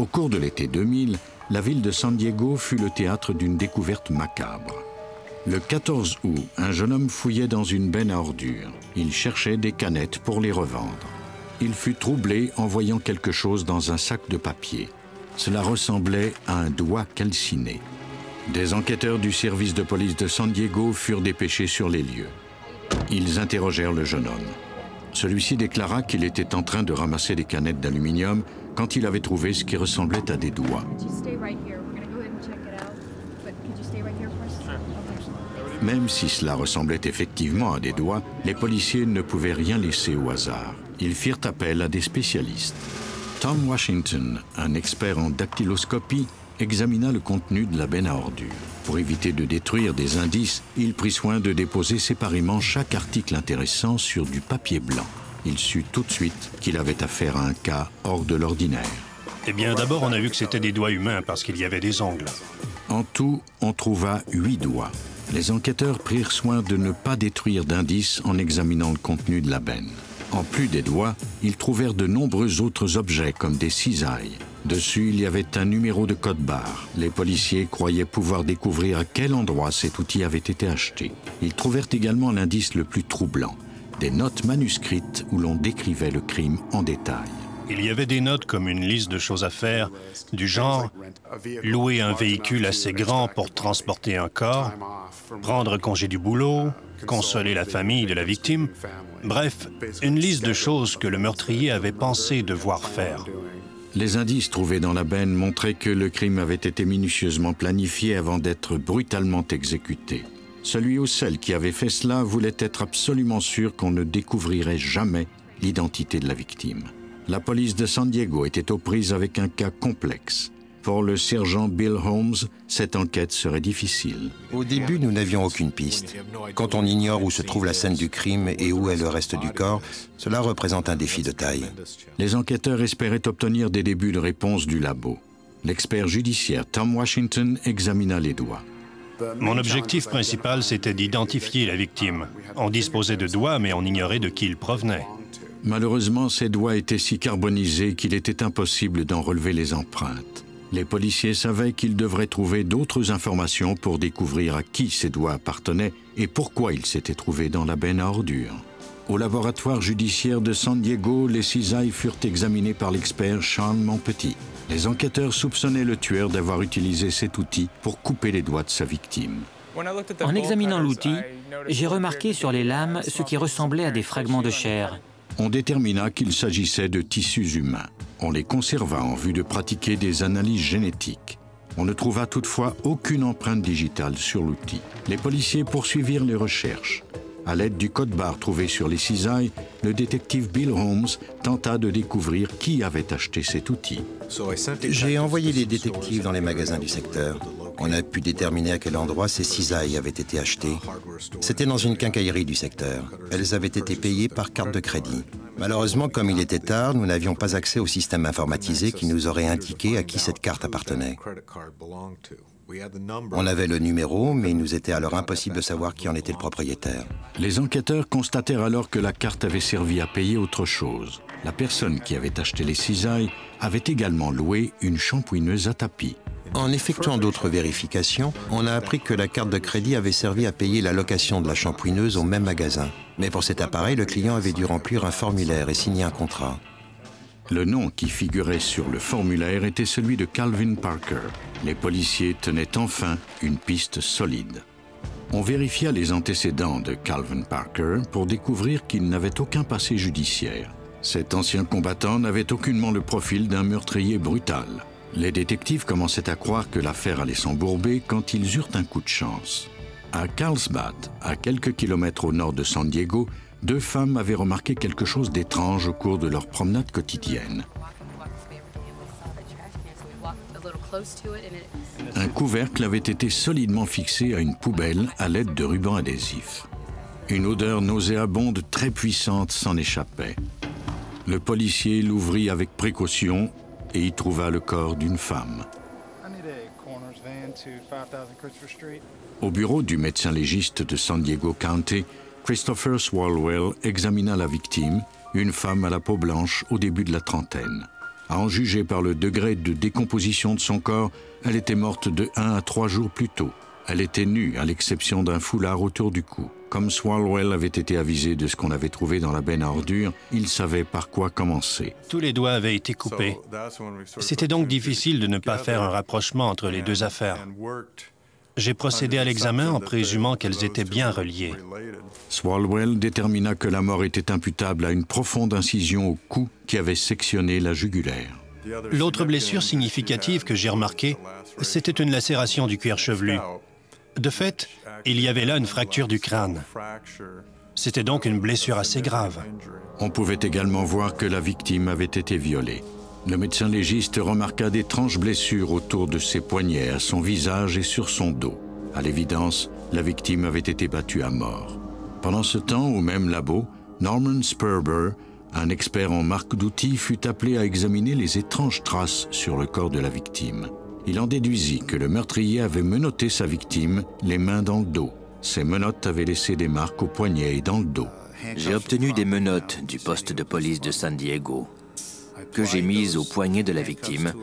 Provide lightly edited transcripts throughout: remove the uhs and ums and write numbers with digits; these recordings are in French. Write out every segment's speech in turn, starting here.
Au cours de l'été 2000, la ville de San Diego fut le théâtre d'une découverte macabre. Le 14 août, un jeune homme fouillait dans une benne à ordures. Il cherchait des canettes pour les revendre. Il fut troublé en voyant quelque chose dans un sac de papier. Cela ressemblait à un doigt calciné. Des enquêteurs du service de police de San Diego furent dépêchés sur les lieux. Ils interrogèrent le jeune homme. Celui-ci déclara qu'il était en train de ramasser des canettes d'aluminium quand il avait trouvé ce qui ressemblait à des doigts. Même si cela ressemblait effectivement à des doigts, les policiers ne pouvaient rien laisser au hasard. Ils firent appel à des spécialistes. Tom Washington, un expert en dactyloscopie, examina le contenu de la benne à ordures. Pour éviter de détruire des indices, il prit soin de déposer séparément chaque article intéressant sur du papier blanc. Il sut tout de suite qu'il avait affaire à un cas hors de l'ordinaire. Eh bien, d'abord, on a vu que c'était des doigts humains parce qu'il y avait des ongles. En tout, on trouva 8 doigts. Les enquêteurs prirent soin de ne pas détruire d'indices en examinant le contenu de la benne. En plus des doigts, ils trouvèrent de nombreux autres objets comme des cisailles. Dessus, il y avait un numéro de code-barre. Les policiers croyaient pouvoir découvrir à quel endroit cet outil avait été acheté. Ils trouvèrent également l'indice le plus troublant, des notes manuscrites où l'on décrivait le crime en détail. Il y avait des notes comme une liste de choses à faire, du genre louer un véhicule assez grand pour transporter un corps, prendre congé du boulot, consoler la famille de la victime. Bref, une liste de choses que le meurtrier avait pensé devoir faire. Les indices trouvés dans la benne montraient que le crime avait été minutieusement planifié avant d'être brutalement exécuté. Celui ou celle qui avait fait cela voulait être absolument sûr qu'on ne découvrirait jamais l'identité de la victime. La police de San Diego était aux prises avec un cas complexe. Pour le sergent Bill Holmes, cette enquête serait difficile. Au début, nous n'avions aucune piste. Quand on ignore où se trouve la scène du crime et où est le reste du corps, cela représente un défi de taille. Les enquêteurs espéraient obtenir des débuts de réponse du labo. L'expert judiciaire Tom Washington examina les doigts. Mon objectif principal, c'était d'identifier la victime. On disposait de doigts, mais on ignorait de qui ils provenaient. Malheureusement, ces doigts étaient si carbonisés qu'il était impossible d'en relever les empreintes. Les policiers savaient qu'ils devraient trouver d'autres informations pour découvrir à qui ces doigts appartenaient et pourquoi ils s'étaient trouvés dans la benne à ordures. Au laboratoire judiciaire de San Diego, les cisailles furent examinées par l'expert Sean Monpetit. Les enquêteurs soupçonnaient le tueur d'avoir utilisé cet outil pour couper les doigts de sa victime. En examinant l'outil, j'ai remarqué sur les lames ce qui ressemblait à des fragments de chair. On détermina qu'il s'agissait de tissus humains. On les conserva en vue de pratiquer des analyses génétiques. On ne trouva toutefois aucune empreinte digitale sur l'outil. Les policiers poursuivirent les recherches. À l'aide du code-barre trouvé sur les cisailles, le détective Bill Holmes tenta de découvrir qui avait acheté cet outil. J'ai envoyé des détectives dans les magasins du secteur. On a pu déterminer à quel endroit ces cisailles avaient été achetées. C'était dans une quincaillerie du secteur. Elles avaient été payées par carte de crédit. Malheureusement, comme il était tard, nous n'avions pas accès au système informatisé qui nous aurait indiqué à qui cette carte appartenait. On avait le numéro, mais il nous était alors impossible de savoir qui en était le propriétaire. Les enquêteurs constatèrent alors que la carte avait servi à payer autre chose. La personne qui avait acheté les cisailles avait également loué une shampooineuse à tapis. En effectuant d'autres vérifications, on a appris que la carte de crédit avait servi à payer la location de la shampooineuse au même magasin. Mais pour cet appareil, le client avait dû remplir un formulaire et signer un contrat. Le nom qui figurait sur le formulaire était celui de Calvin Parker. Les policiers tenaient enfin une piste solide. On vérifia les antécédents de Calvin Parker pour découvrir qu'il n'avait aucun passé judiciaire. Cet ancien combattant n'avait aucunement le profil d'un meurtrier brutal. Les détectives commençaient à croire que l'affaire allait s'embourber quand ils eurent un coup de chance. À Carlsbad, à quelques kilomètres au nord de San Diego, deux femmes avaient remarqué quelque chose d'étrange au cours de leur promenade quotidienne. Un couvercle avait été solidement fixé à une poubelle à l'aide de rubans adhésifs. Une odeur nauséabonde très puissante s'en échappait. Le policier l'ouvrit avec précaution et y trouva le corps d'une femme. Au bureau du médecin légiste de San Diego County, Christopher Swalwell examina la victime, une femme à la peau blanche au début de la trentaine. À en juger par le degré de décomposition de son corps, elle était morte de 1 à 3 jours plus tôt. Elle était nue, à l'exception d'un foulard autour du cou. Comme Swalwell avait été avisé de ce qu'on avait trouvé dans la benne à ordures, il savait par quoi commencer. Tous les doigts avaient été coupés. C'était donc difficile de ne pas faire un rapprochement entre les deux affaires. J'ai procédé à l'examen en présumant qu'elles étaient bien reliées. Swalwell détermina que la mort était imputable à une profonde incision au cou qui avait sectionné la jugulaire. L'autre blessure significative que j'ai remarquée, c'était une lacération du cuir chevelu. De fait, il y avait là une fracture du crâne. C'était donc une blessure assez grave. On pouvait également voir que la victime avait été violée. Le médecin légiste remarqua d'étranges blessures autour de ses poignets, à son visage et sur son dos. À l'évidence, la victime avait été battue à mort. Pendant ce temps, au même labo, Norman Sperber, un expert en marque d'outils, fut appelé à examiner les étranges traces sur le corps de la victime. Il en déduisit que le meurtrier avait menotté sa victime, les mains dans le dos. Ces menottes avaient laissé des marques au poignet et dans le dos. J'ai obtenu des menottes du poste de police de San Diego que j'ai mises au poignet de la victime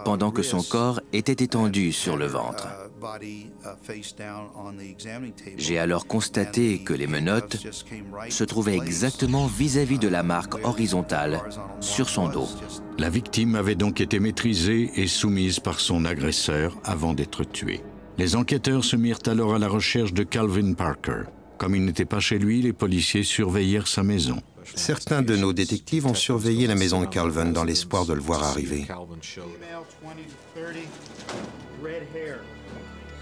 pendant que son corps était étendu sur le ventre. J'ai alors constaté que les menottes se trouvaient exactement vis-à-vis de la marque horizontale sur son dos. La victime avait donc été maîtrisée et soumise par son agresseur avant d'être tuée. Les enquêteurs se mirent alors à la recherche de Calvin Parker. Comme il n'était pas chez lui, les policiers surveillèrent sa maison. Certains de nos détectives ont surveillé la maison de Calvin dans l'espoir de le voir arriver.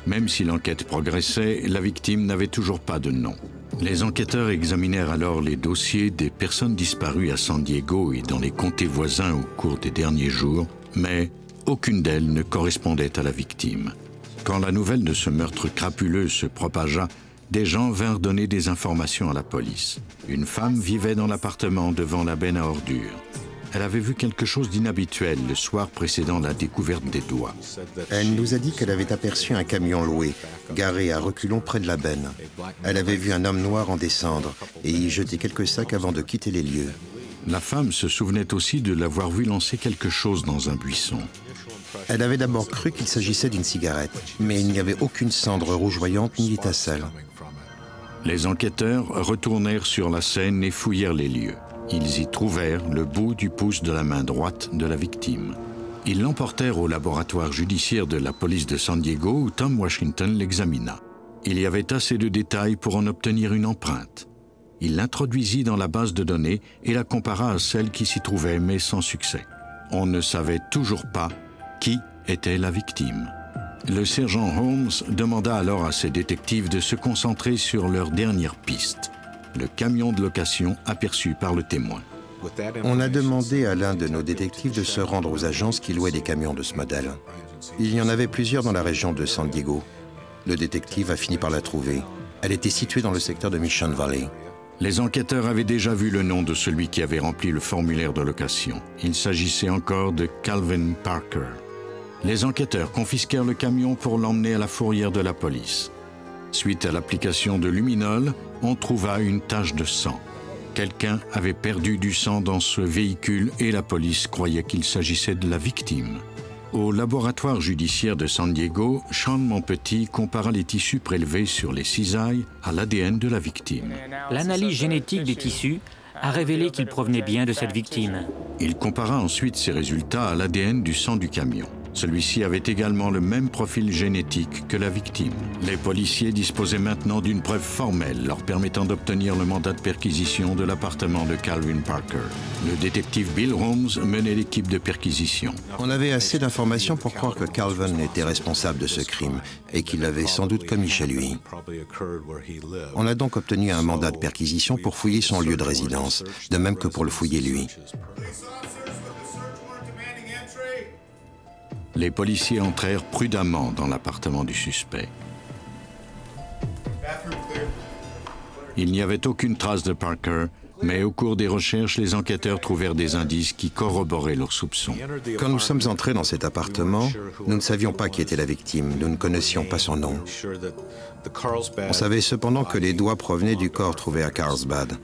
Même si l'enquête progressait, la victime n'avait toujours pas de nom. Les enquêteurs examinèrent alors les dossiers des personnes disparues à San Diego et dans les comtés voisins au cours des derniers jours, mais aucune d'elles ne correspondait à la victime. Quand la nouvelle de ce meurtre crapuleux se propagea, des gens vinrent donner des informations à la police. Une femme vivait dans l'appartement devant la benne à ordures. Elle avait vu quelque chose d'inhabituel le soir précédant la découverte des doigts. Elle nous a dit qu'elle avait aperçu un camion loué, garé à reculons près de la benne. Elle avait vu un homme noir en descendre et y jeter quelques sacs avant de quitter les lieux. La femme se souvenait aussi de l'avoir vu lancer quelque chose dans un buisson. Elle avait d'abord cru qu'il s'agissait d'une cigarette, mais il n'y avait aucune cendre rougeoyante ni étincelle. Les enquêteurs retournèrent sur la scène et fouillèrent les lieux. Ils y trouvèrent le bout du pouce de la main droite de la victime. Ils l'emportèrent au laboratoire judiciaire de la police de San Diego où Tom Washington l'examina. Il y avait assez de détails pour en obtenir une empreinte. Il l'introduisit dans la base de données et la compara à celle qui s'y trouvait, mais sans succès. On ne savait toujours pas qui était la victime. Le sergent Holmes demanda alors à ses détectives de se concentrer sur leur dernière piste, le camion de location aperçu par le témoin. On a demandé à l'un de nos détectives de se rendre aux agences qui louaient des camions de ce modèle. Il y en avait plusieurs dans la région de San Diego. Le détective a fini par la trouver. Elle était située dans le secteur de Mission Valley. Les enquêteurs avaient déjà vu le nom de celui qui avait rempli le formulaire de location. Il s'agissait encore de Calvin Parker. Les enquêteurs confisquèrent le camion pour l'emmener à la fourrière de la police. Suite à l'application de luminol, on trouva une tache de sang. Quelqu'un avait perdu du sang dans ce véhicule et la police croyait qu'il s'agissait de la victime. Au laboratoire judiciaire de San Diego, Sean Monpetit compara les tissus prélevés sur les cisailles à l'ADN de la victime. L'analyse génétique des tissus a révélé qu'ils provenaient bien de cette victime. Il compara ensuite ces résultats à l'ADN du sang du camion. Celui-ci avait également le même profil génétique que la victime. Les policiers disposaient maintenant d'une preuve formelle leur permettant d'obtenir le mandat de perquisition de l'appartement de Calvin Parker. Le détective Bill Holmes menait l'équipe de perquisition. On avait assez d'informations pour croire que Calvin était responsable de ce crime et qu'il l'avait sans doute commis chez lui. On a donc obtenu un mandat de perquisition pour fouiller son lieu de résidence, de même que pour le fouiller lui. Les policiers entrèrent prudemment dans l'appartement du suspect. Il n'y avait aucune trace de Parker, mais au cours des recherches, les enquêteurs trouvèrent des indices qui corroboraient leurs soupçons. Quand nous sommes entrés dans cet appartement, nous ne savions pas qui était la victime, nous ne connaissions pas son nom. On savait cependant que les doigts provenaient du corps trouvé à Carlsbad.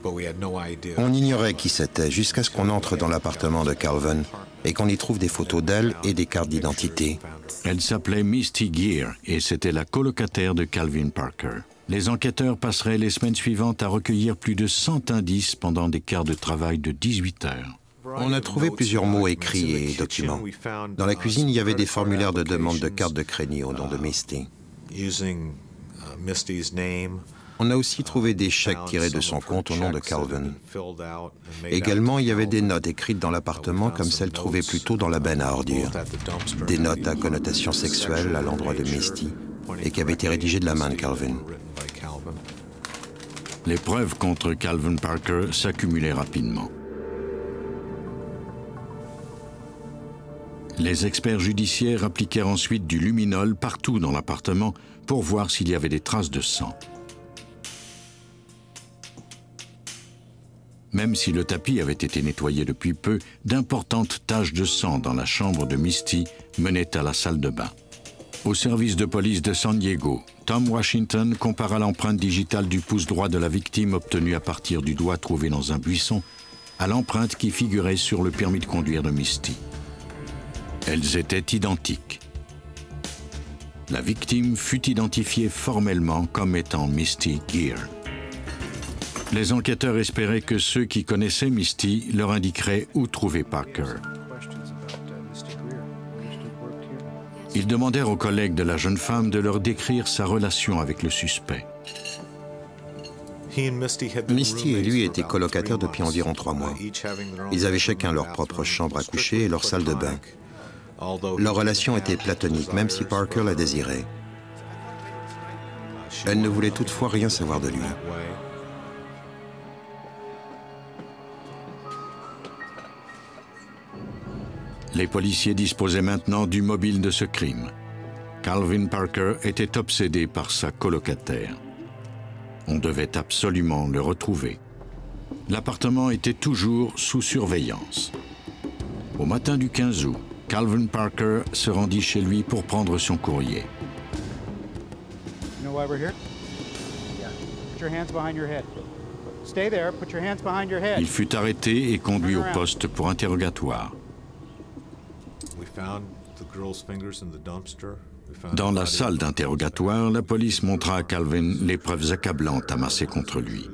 On ignorait qui c'était jusqu'à ce qu'on entre dans l'appartement de Calvin et qu'on y trouve des photos d'elle et des cartes d'identité. Elle s'appelait Misty Gear et c'était la colocataire de Calvin Parker. Les enquêteurs passeraient les semaines suivantes à recueillir plus de 100 indices pendant des quarts de travail de 18 heures. On a trouvé plusieurs mots écrits et documents. Dans la cuisine, il y avait des formulaires de demande de carte de crédit au nom de Misty. On a aussi trouvé des chèques tirés de son compte au nom de Calvin. Également, il y avait des notes écrites dans l'appartement comme celles trouvées plus tôt dans la benne à ordures. Des notes à connotation sexuelle à l'endroit de Misty et qui avaient été rédigées de la main de Calvin. Les preuves contre Calvin Parker s'accumulaient rapidement. Les experts judiciaires appliquèrent ensuite du luminol partout dans l'appartement pour voir s'il y avait des traces de sang. Même si le tapis avait été nettoyé depuis peu, d'importantes taches de sang dans la chambre de Misty menaient à la salle de bain. Au service de police de San Diego, Tom Washington compara l'empreinte digitale du pouce droit de la victime obtenue à partir du doigt trouvé dans un buisson à l'empreinte qui figurait sur le permis de conduire de Misty. Elles étaient identiques. La victime fut identifiée formellement comme étant Misty Gear. Les enquêteurs espéraient que ceux qui connaissaient Misty leur indiqueraient où trouver Parker. Ils demandèrent aux collègues de la jeune femme de leur décrire sa relation avec le suspect. Misty et lui étaient colocataires depuis environ 3 mois. Ils avaient chacun leur propre chambre à coucher et leur salle de bain. Leur relation était platonique, même si Parker la désirait. Elle ne voulait toutefois rien savoir de lui. Les policiers disposaient maintenant du mobile de ce crime. Calvin Parker était obsédé par sa colocataire. On devait absolument le retrouver. L'appartement était toujours sous surveillance. Au matin du 15 août, Calvin Parker se rendit chez lui pour prendre son courrier. Il fut arrêté et conduit au poste pour interrogatoire. Dans la salle d'interrogatoire, la police montra à Calvin les preuves accablantes amassées contre lui.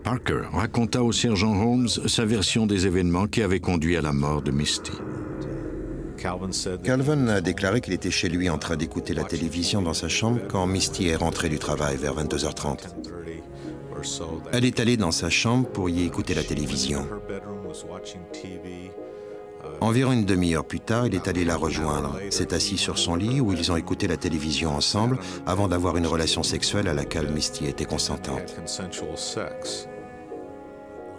Parker raconta au sergent Holmes sa version des événements qui avaient conduit à la mort de Misty. Calvin a déclaré qu'il était chez lui en train d'écouter la télévision dans sa chambre quand Misty est rentrée du travail vers 22h30. Elle est allée dans sa chambre pour y écouter la télévision. Environ une demi-heure plus tard, il est allé la rejoindre, s'est assis sur son lit où ils ont écouté la télévision ensemble avant d'avoir une relation sexuelle à laquelle Misty était consentante.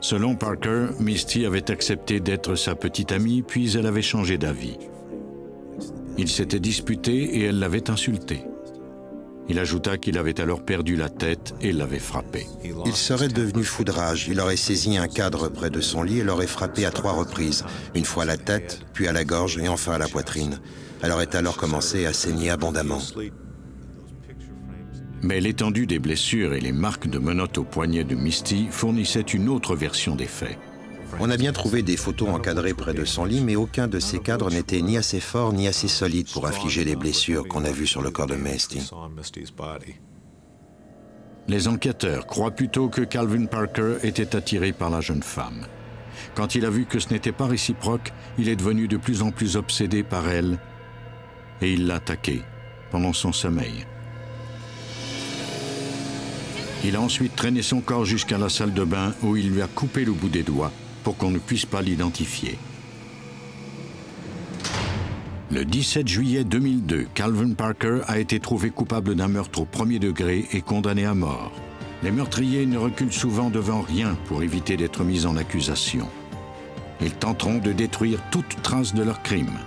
Selon Parker, Misty avait accepté d'être sa petite amie, puis elle avait changé d'avis. Ils s'étaient disputés et elle l'avait insulté. Il ajouta qu'il avait alors perdu la tête et l'avait frappé. Il serait devenu fou de rage. Il aurait saisi un cadre près de son lit et l'aurait frappé à 3 reprises. Une fois à la tête, puis à la gorge et enfin à la poitrine. Elle aurait alors commencé à saigner abondamment. Mais l'étendue des blessures et les marques de menottes au poignet de Misty fournissaient une autre version des faits. On a bien trouvé des photos encadrées près de son lit, mais aucun de ces cadres n'était ni assez fort ni assez solide pour infliger les blessures qu'on a vues sur le corps de Misty. Les enquêteurs croient plutôt que Calvin Parker était attiré par la jeune femme. Quand il a vu que ce n'était pas réciproque, il est devenu de plus en plus obsédé par elle et il l'a attaquée pendant son sommeil. Il a ensuite traîné son corps jusqu'à la salle de bain où il lui a coupé le bout des doigts pour qu'on ne puisse pas l'identifier. Le 17 juillet 2002, Calvin Parker a été trouvé coupable d'un meurtre au premier degré et condamné à mort. Les meurtriers ne reculent souvent devant rien pour éviter d'être mis en accusation. Ils tenteront de détruire toute trace de leur crime.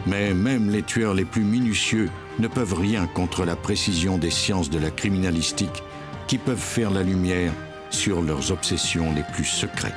Mais même les tueurs les plus minutieux ne peuvent rien contre la précision des sciences de la criminalistique qui peuvent faire la lumière sur leurs obsessions les plus secrètes.